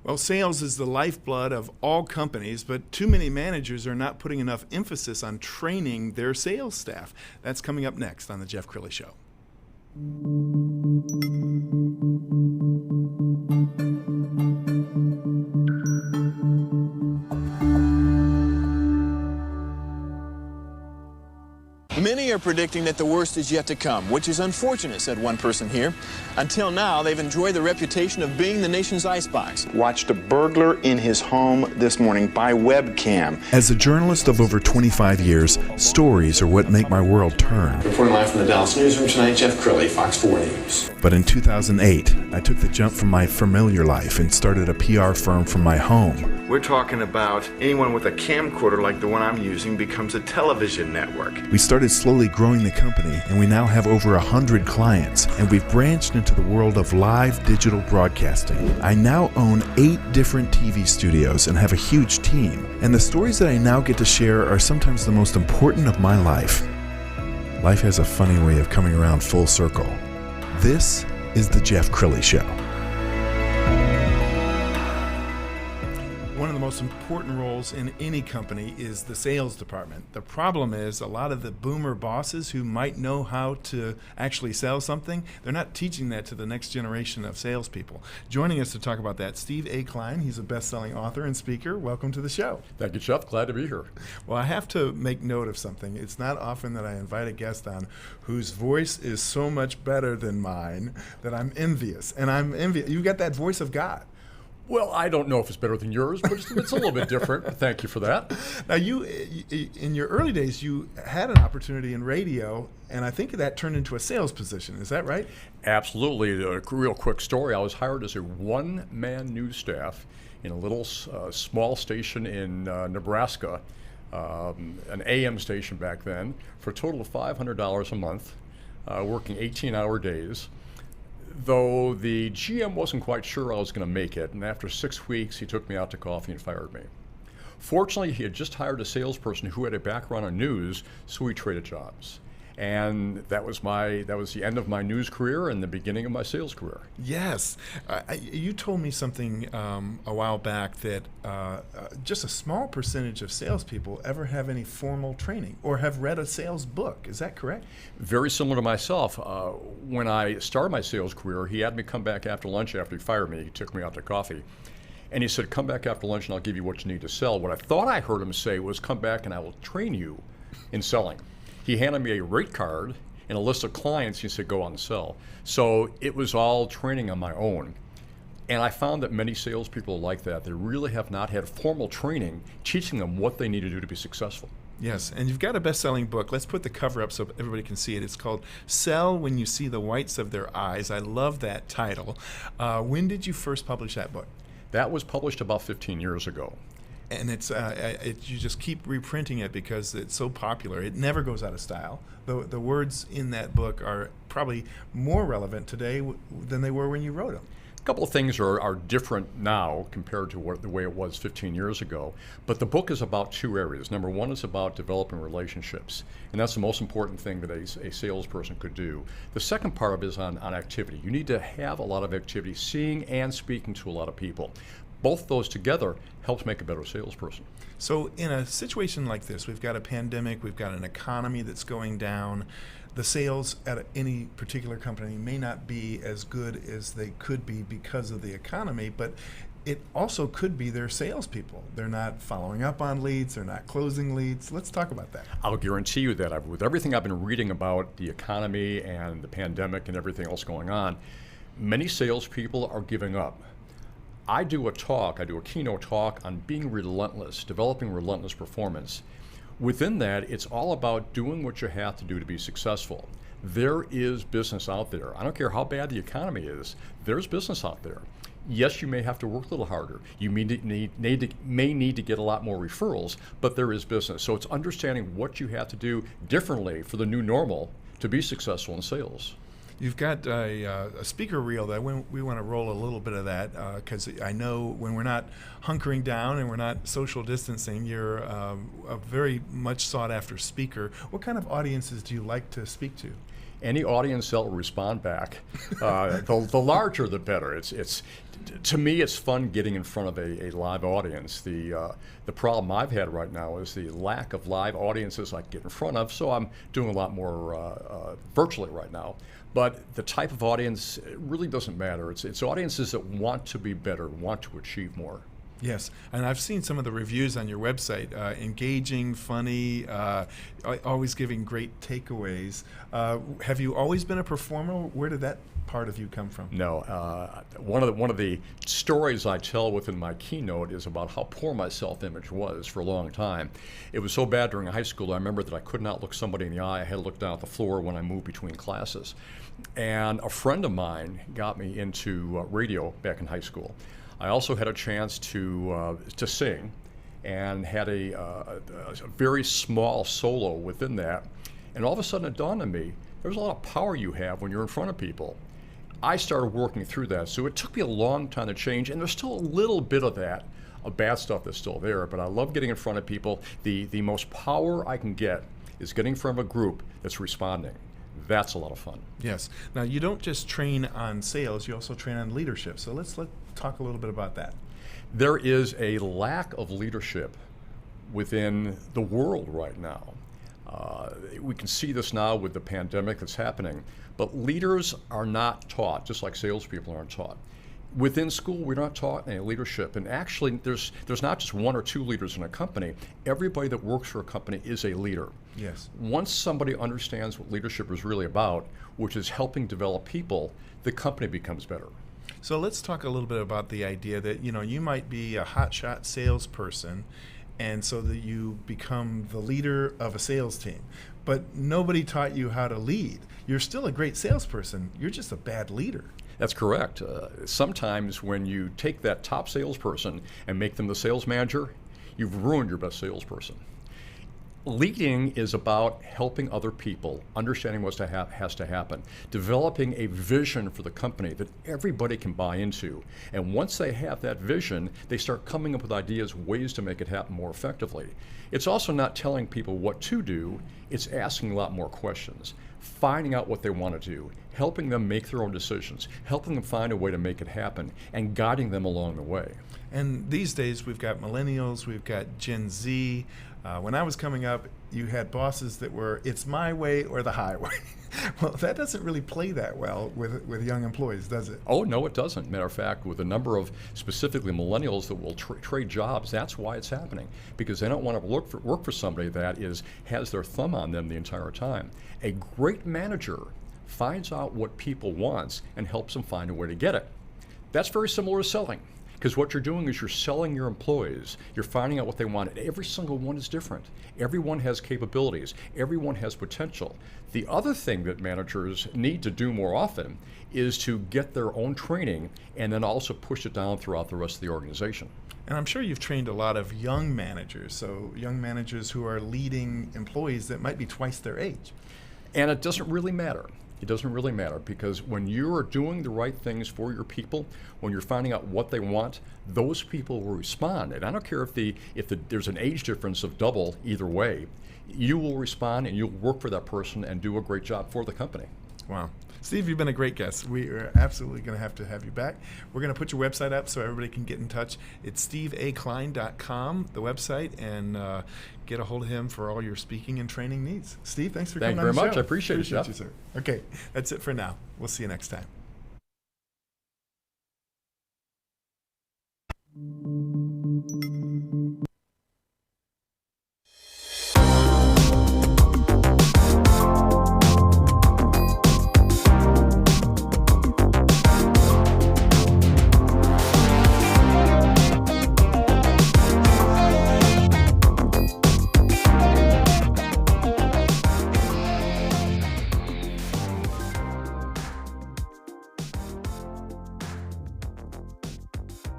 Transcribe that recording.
Well, sales is the lifeblood of all companies, but too many managers are not putting enough emphasis on training their sales staff. That's coming up next on The Jeff Crilley Show. Many are predicting that the worst is yet to come, which is unfortunate, said one person here. Until now, they've enjoyed the reputation of being the nation's icebox. Watched a burglar in his home this morning by webcam. As a journalist of over 25 years, stories are what make my world turn. Reporting live from the Dallas newsroom tonight, Jeff Crilley, Fox 4 News. But in 2008, I took the jump from my familiar life and started a PR firm from my home. We're talking about anyone with a camcorder like the one I'm using becomes a television network. We started slowly growing the company, and we now have over 100 clients, and we've branched into the world of live digital broadcasting. I now own 8 different TV studios and have a huge team, and the stories that I now get to share are sometimes the most important of my life. Life has a funny way of coming around full circle. This is The Jeff Crilley Show. One of the most important roles in any company is the sales department. The problem is a lot of the boomer bosses who might know how to actually sell something, they're not teaching that to the next generation of salespeople. Joining us to talk about that, Steve A. Klein. He's a best-selling author and speaker. Welcome to the show. Thank you, Jeff. Glad to be here. Well, I have to make note of something. It's not often that I invite a guest on whose voice is so much better than mine that I'm envious. And I'm envious. You got that voice of God. Well, I don't know if it's better than yours, but it's a little bit different. Thank you for that. Now, you, in your early days, you had an opportunity in radio, and I think that turned into a sales position. Is that right? Absolutely. A real quick story. I was hired as a one-man news staff in a little small station in Nebraska, an AM station back then, for a total of $500 a month, working 18-hour days. Though the GM wasn't quite sure I was going to make it, and after 6 weeks, he took me out to coffee and fired me. Fortunately, he had just hired a salesperson who had a background in news, so we traded jobs. And that was the end of my news career and the beginning of my sales career. Yes. You told me something a while back that just a small percentage of salespeople ever have any formal training or have read a sales book. Is that correct? Very similar to myself. When I started my sales career, he had me come back after lunch after he fired me. He took me out to coffee. And he said, come back after lunch and I'll give you what you need to sell. What I thought I heard him say was, come back and I will train you in selling. He handed me a rate card and a list of clients. He said, go on and sell. So it was all training on my own. And I found that many salespeople are like that. They really have not had formal training teaching them what they need to do to be successful. Yes, and you've got a best-selling book. Let's put the cover up so everybody can see it. It's called Sell When You See the Whites of Their Eyes. I love that title. When did you first publish that book? That was published about 15 years ago. And you just keep reprinting it because it's so popular. It never goes out of style. The words in that book are probably more relevant today than they were when you wrote them. A couple of things are different now compared to the way it was 15 years ago. But the book is about 2 areas. Number one is about developing relationships. And that's the most important thing that a salesperson could do. The second part of it is on activity. You need to have a lot of activity, seeing and speaking to a lot of people. Both those together helps make a better salesperson. So in a situation like this, we've got a pandemic, we've got an economy that's going down. The sales at any particular company may not be as good as they could be because of the economy, but it also could be their salespeople. They're not following up on leads, they're not closing leads. Let's talk about that. I'll guarantee you that with everything I've been reading about the economy and the pandemic and everything else going on, many salespeople are giving up. I do a keynote talk on being relentless, developing relentless performance. Within that, it's all about doing what you have to do to be successful. There is business out there. I don't care how bad the economy is, there's business out there. Yes, you may have to work a little harder. You may need to get a lot more referrals, but there is business. So it's understanding what you have to do differently for the new normal to be successful in sales. You've got a speaker reel that we want to roll a little bit of that because I know when we're not hunkering down and we're not social distancing, you're a very much sought after speaker. What kind of audiences do you like to speak to? any audience that will respond back, the larger the better. It's to me, it's fun getting in front of a live audience. The problem I've had right now is the lack of live audiences I can get in front of, so I'm doing a lot more virtually right now. But the type of audience, it really doesn't matter. It's audiences that want to be better, want to achieve more. Yes, and I've seen some of the reviews on your website, engaging, funny, always giving great takeaways. Have you always been a performer? Where did that part of you come from? No, one of the stories I tell within my keynote is about how poor my self-image was for a long time. It was so bad during high school, I remember that I could not look somebody in the eye. I had to look down at the floor when I moved between classes. And a friend of mine got me into radio back in high school. I also had a chance to sing, and had a very small solo within that. And all of a sudden it dawned on me, there's a lot of power you have when you're in front of people. I started working through that, so it took me a long time to change, and there's still a little bit of that, of bad stuff that's still there, but I love getting in front of people. The most power I can get is getting in front of a group that's responding. That's a lot of fun. Yes. Now, you don't just train on sales, you also train on leadership. So let's talk a little bit about that. There is a lack of leadership within the world right now. We can see this now with the pandemic that's happening, but leaders are not taught, just like salespeople aren't taught. Within school, we're not taught any leadership, and actually there's not just one or two leaders in a company. Everybody that works for a company is a leader. Yes. Once somebody understands what leadership is really about, which is helping develop people, the company becomes better. So let's talk a little bit about the idea that, you might be a hotshot salesperson, and so that you become the leader of a sales team. But nobody taught you how to lead. You're still a great salesperson. You're just a bad leader. That's correct. Sometimes when you take that top salesperson and make them the sales manager, you've ruined your best salesperson. Leading is about helping other people, understanding what has to happen, developing a vision for the company that everybody can buy into. And once they have that vision, they start coming up with ideas, ways to make it happen more effectively. It's also not telling people what to do, it's asking a lot more questions, finding out what they want to do, helping them make their own decisions, helping them find a way to make it happen, and guiding them along the way. And these days we've got millennials, we've got Gen Z. When I was coming up, you had bosses that were, it's my way or the highway. Well, that doesn't really play that well with young employees, does it? Oh, no, it doesn't. Matter of fact, with a number of specifically millennials that will trade jobs, that's why it's happening. Because they don't want to work for somebody that has their thumb on them the entire time. A great manager finds out what people want and helps them find a way to get it. That's very similar to selling. Because what you're doing is you're selling your employees. You're finding out what they want. And every single one is different. Everyone has capabilities. Everyone has potential. The other thing that managers need to do more often is to get their own training and then also push it down throughout the rest of the organization. And I'm sure you've trained a lot of young managers, so young managers who are leading employees that might be twice their age. And it doesn't really matter. It doesn't really matter, because when you are doing the right things for your people, when you're finding out what they want, those people will respond. And I don't care if there's an age difference of double either way, you will respond and you'll work for that person and do a great job for the company. Wow. Steve, you've been a great guest. We are absolutely going to have you back. We're going to put your website up so everybody can get in touch. It's steveaklein.com, the website, and get a hold of him for all your speaking and training needs. Steve, thanks for coming on the show. Thank you very much. I appreciate it, Jeff. You, sir. Okay, that's it for now. We'll see you next time.